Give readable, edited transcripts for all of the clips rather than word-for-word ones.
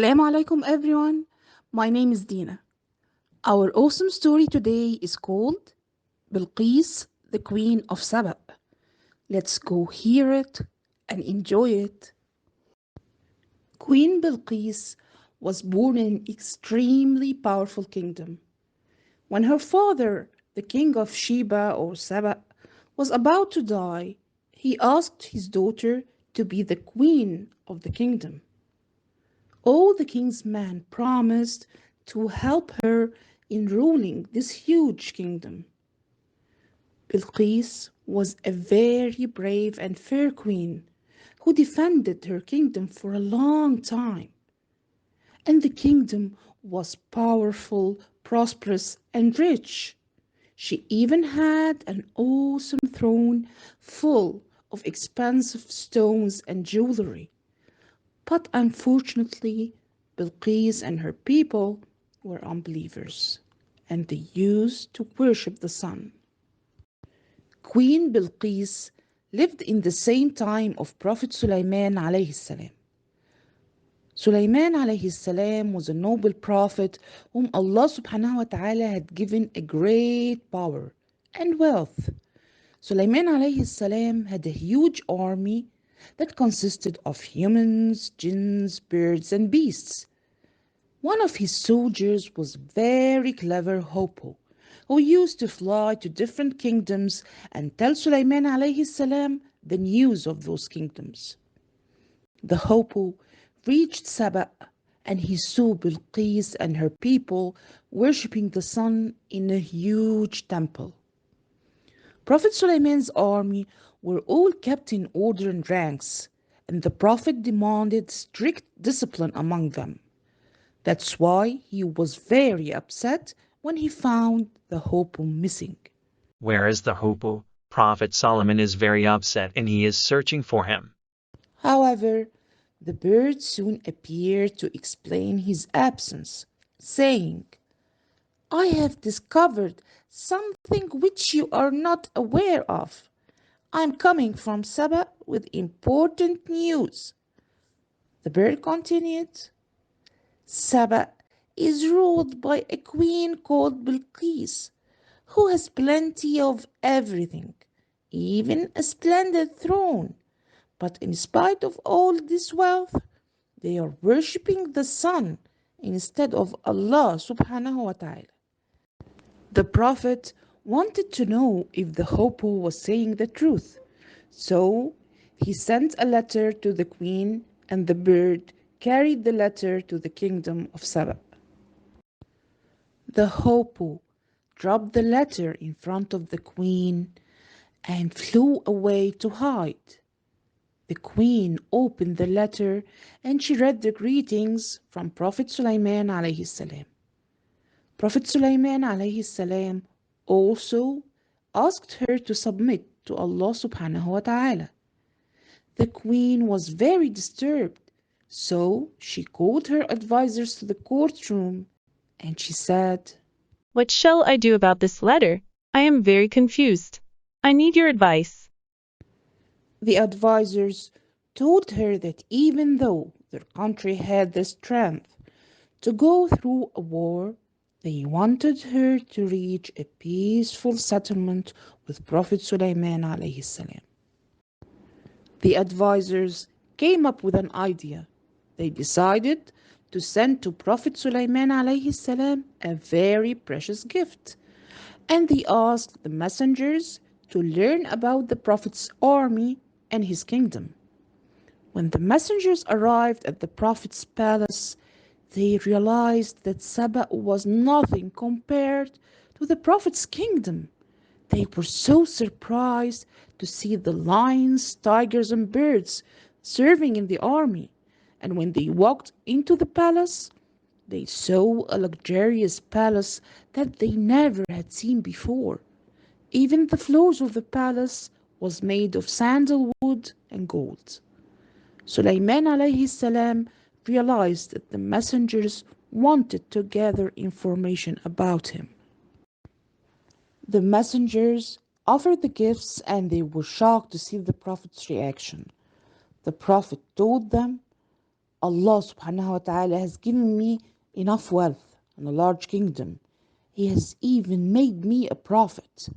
Assalamu alaikum everyone. My name is Dina. Our awesome story today is called Bilqis, the Queen of Saba. Let's go hear it and enjoy it. Queen Bilqis was born in an extremely powerful kingdom. When her father, the king of Sheba or Saba, was about to die, he asked his daughter to be the queen of the kingdom. All the king's men promised to help her in ruling this huge kingdom. Bilqis was a very brave and fair queen who defended her kingdom for a long time. And the kingdom was powerful, prosperous, and rich. She even had an awesome throne full of expensive stones and jewelry. But unfortunately, Bilqis and her people were unbelievers, and they used to worship the sun. Queen Bilqis lived in the same time of Prophet Sulaiman alayhi salam. Sulaiman alayhi salam was a noble prophet whom Allah subhanahu wa ta'ala had given a great power and wealth. Sulaiman alayhi salam had a huge army that consisted of humans, jinns, birds, and beasts. One of his soldiers was very clever Hopo, who used to fly to different kingdoms and tell Sulaiman alayhi salam the news of those kingdoms. The Hopo reached Saba and he saw Bilqis and her people worshipping the sun in a huge temple. Prophet Sulaiman's army were all kept in order and ranks, and the Prophet demanded strict discipline among them. That's why he was very upset when he found the Hopo missing. Where is the Hopo? Prophet Solomon is very upset and he is searching for him. However, the bird soon appeared to explain his absence, saying, I have discovered something which you are not aware of. I'm coming from Saba with important news. The bird continued, Saba is ruled by a queen called Bilqis, who has plenty of everything, even a splendid throne. But in spite of all this wealth, they are worshipping the sun instead of Allah subhanahu wa ta'ala. The Prophet wanted to know if the Hopo was saying the truth. So he sent a letter to the queen, and the bird carried the letter to the kingdom of Saba. The Hopo dropped the letter in front of the queen and flew away to hide. The queen opened the letter and she read the greetings from Prophet Sulaiman alayhi salam. Prophet Sulaiman alayhi salam also asked her to submit to Allah subhanahu wa ta'ala. The queen was very disturbed, so she called her advisors to the courtroom and she said, What shall I do about this letter? I am very confused. I need your advice. The advisors told her that even though their country had the strength to go through a war, they wanted her to reach a peaceful settlement with Prophet Sulaiman alayhi salam. The advisors came up with an idea. They decided to send to Prophet Sulaiman alayhi salam a very precious gift, and they asked the messengers to learn about the Prophet's army and his kingdom. When the messengers arrived at the Prophet's palace, they realized that Saba was nothing compared to the Prophet's kingdom. They were so surprised to see the lions, tigers, and birds serving in the army. And when they walked into the palace, they saw a luxurious palace that they never had seen before. Even the floors of the palace was made of sandalwood and gold. Sulaiman alayhi salam realized that the messengers wanted to gather information about him. The messengers offered the gifts and they were shocked to see the Prophet's reaction. The Prophet told them, Allah subhanahu wa ta'ala has given me enough wealth and a large kingdom. He has even made me a prophet.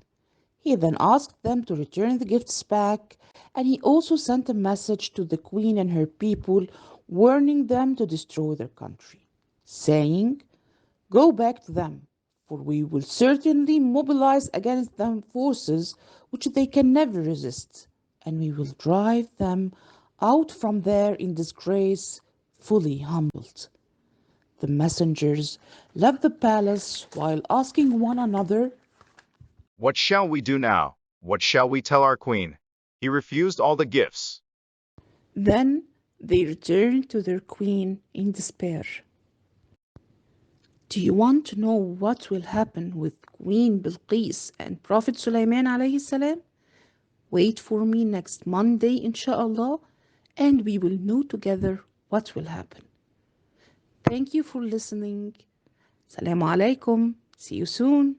He then asked them to return the gifts back, and he also sent a message to the queen and her people, warning them to destroy their country, saying, "Go back to them, for we will certainly mobilize against them forces which they can never resist, and we will drive them out from there in disgrace, fully humbled." The messengers left the palace while asking one another, What shall we do now? What shall we tell our queen? He refused all the gifts. then they returned to their queen in despair. Do you want to know what will happen with Queen Bilqis and Prophet Sulaiman alayhi salam? Wait for me next Monday, inshallah, and we will know together what will happen. Thank you for listening. Assalamu alaikum. See you soon.